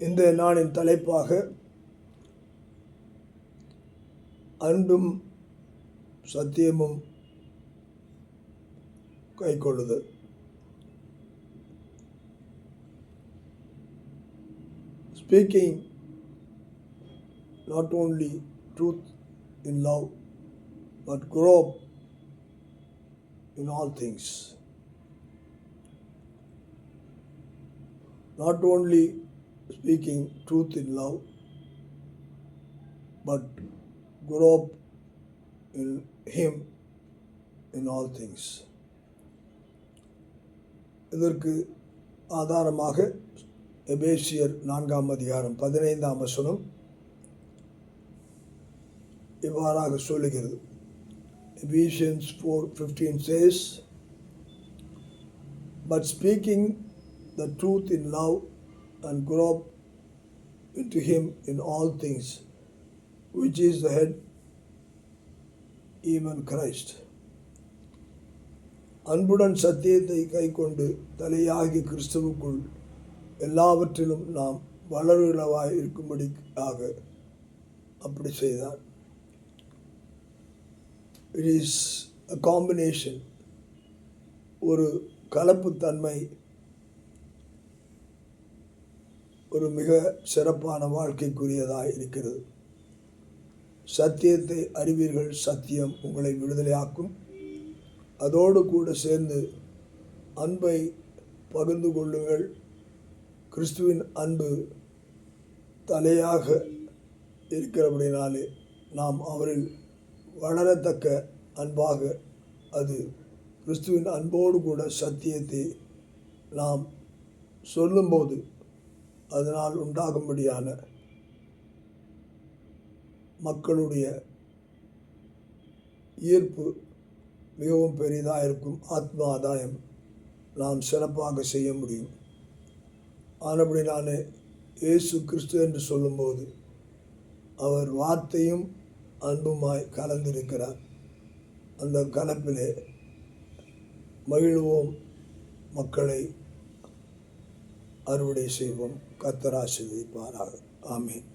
இந்த நாளின் தலைப்பாக அன்பும் சத்தியமும் கைக்கொள்ளுதல். Speaking not only truth in love, but grow up in all things. Not only speaking truth in love, but grow up in Him in all things. இதற்கு ஆதாரமாக எபேசியர் 4:15 இவ்வாறாக சொல்லுகிறது. Ephesians 4:15 says, but speaking the truth in love and grow up into Him in all things, which is the head, even Christ. அன்புடன் சத்தியத்தை கைக்கொண்டு தலையாகிய கிறிஸ்துவுக்குள் எல்லாவற்றிலும் நாம் வளருகிறவாய் இருக்கும்படியாக அப்படி செய்தார். It is a combination, ஒரு கலப்புத்தன்மை, ஒரு மிக சிறப்பான வாழ்க்கைக்குரியதாக இருக்கிறது. சத்தியத்தை அறிவீர்கள், சத்தியம் உங்களை விடுதலையாக்கும். அதோடு கூட சேர்ந்து அன்பை பகிர்ந்து கொள்ளுங்கள். கிறிஸ்துவின் அன்பு தலையாக இருக்கிறபடினாலே நாம் அவரில் வளரத்தக்க அன்பாக, அது கிறிஸ்துவின் அன்போடு கூட சத்தியத்தை நாம் சொல்லும்போது அதனால் உண்டாகும்படியான மக்களுடைய ஈர்ப்பு மிகவும் பெரிதாக இருக்கும். ஆத்ம ஆதாயம் நாம் சிறப்பாக செய்ய முடியும். ஆனபடினாலே இயேசு கிறிஸ்து என்று சொல்லும்போது அவர் வார்த்தையும் அன்புமாய் கலந்திருக்கிறார். அந்த கலப்பிலே மகிழ்வோம், மக்களை அறுவடை செய்வோம். கர்த்தர் ஆசீர்வதிப்பாராக. ஆமென்.